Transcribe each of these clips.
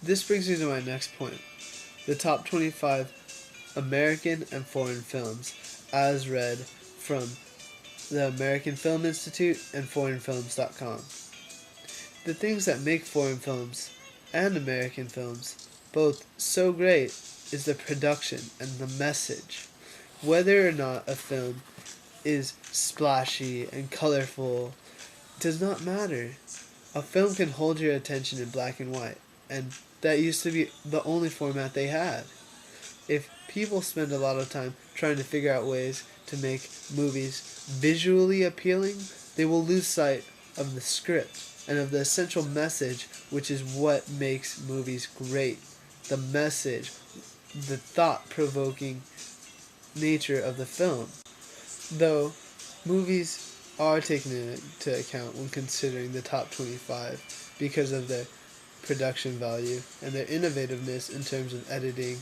This brings me to my next point, the top 25 American and foreign films, as read from the American Film Institute and foreignfilms.com. The things that make foreign films and American films both so great is the production and the message. Whether or not a film is splashy and colorful does not matter. A film can hold your attention in black and white, and that used to be the only format they had. If people spend a lot of time trying to figure out ways to make movies visually appealing, they will lose sight of the script and of the essential message, which is what makes movies great. The message, the thought-provoking nature of the film. Though movies are taken into account when considering the top 25 because of their production value and their innovativeness in terms of editing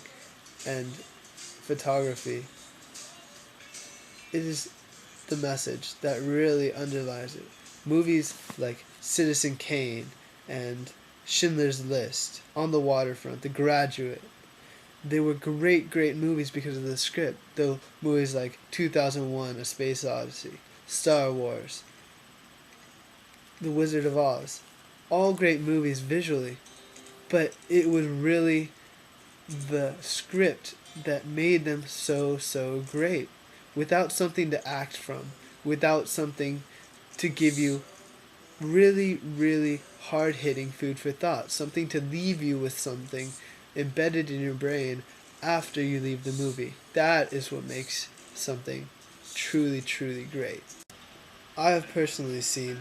and photography, it is the message that really underlies it. Movies like Citizen Kane and Schindler's List, On the Waterfront, The Graduate, they were great movies because of the script. Though movies like 2001, A Space Odyssey, Star Wars, The Wizard of Oz, all great movies visually, but it was really the script that made them so great. Without something to act from, without something to give you really hard-hitting food for thought, something to leave you with something embedded in your brain after you leave the movie. That is what makes something truly great. I have personally seen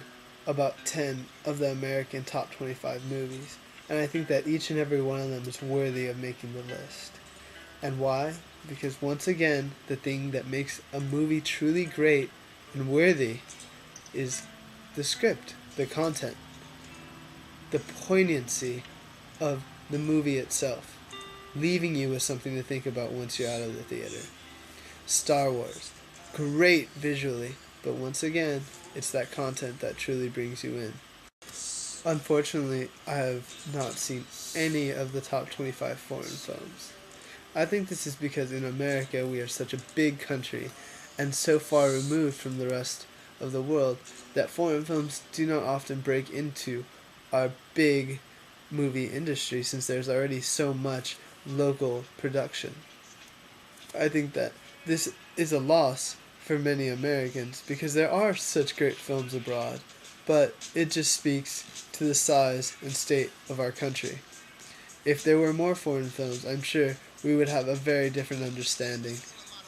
about 10 of the American top 25 movies, and I think that each and every one of them is worthy of making the list. And why? Because once again, the thing that makes a movie truly great and worthy is the script, the content, the poignancy of the movie itself, leaving you with something to think about once you're out of the theater. Star Wars, great visually, but once again, it's that content that truly brings you in. Unfortunately, I have not seen any of the top 25 foreign films. I think this is because in America we are such a big country and so far removed from the rest of the world that foreign films do not often break into our big movie industry since there's already so much local production. I think that this is a loss for many Americans because there are such great films abroad, but it just speaks to the size and state of our country. If there were more foreign films, I'm sure we would have a very different understanding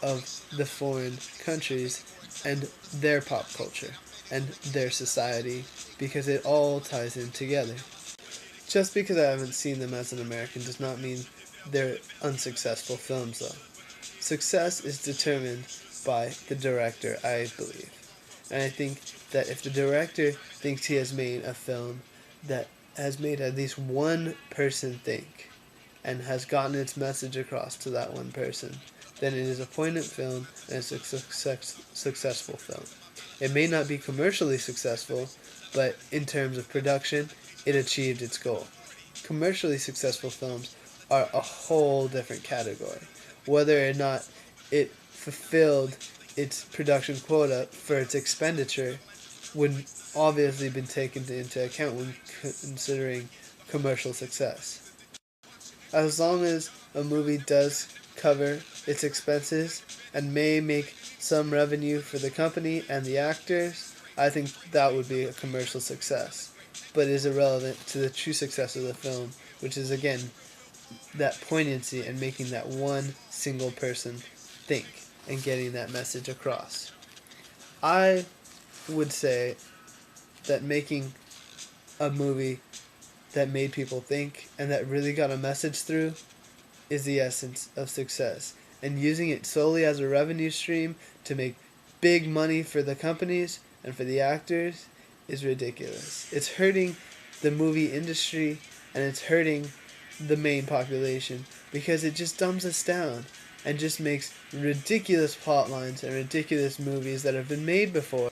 of the foreign countries and their pop culture and their society, because it all ties in together. Just because I haven't seen them as an American does not mean they're unsuccessful films, though. Success is determined by the director, I believe. And I think that if the director thinks he has made a film that has made at least one person think and has gotten its message across to that one person, then it is a poignant film and it's a successful film. It may not be commercially successful, but in terms of production, it achieved its goal. Commercially successful films are a whole different category. Whether or not it fulfilled its production quota for its expenditure would obviously been taken into account when considering commercial success. As long as a movie does cover its expenses and may make some revenue for the company and the actors, I think that would be a commercial success. But is irrelevant to the true success of the film, which is again that poignancy and making that one single person think and getting that message across. I would say that making a movie that made people think and that really got a message through is the essence of success. And using it solely as a revenue stream to make big money for the companies and for the actors is ridiculous. It's hurting the movie industry and it's hurting the main population because it just dumbs us down and just makes ridiculous plot lines and ridiculous movies that have been made before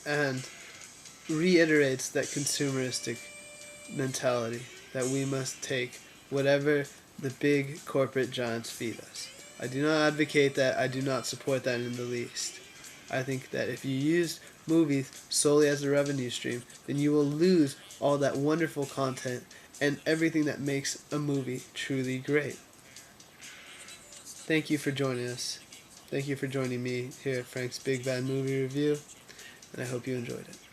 and reiterates that consumeristic mentality that we must take whatever the big corporate giants feed us. I do not advocate that. I do not support that in the least. I think that if you use movies solely as a revenue stream, then you will lose all that wonderful content and everything that makes a movie truly great. Thank you for joining us. Thank you for joining me here at Frank's Big Bad Movie Review, and I hope you enjoyed it.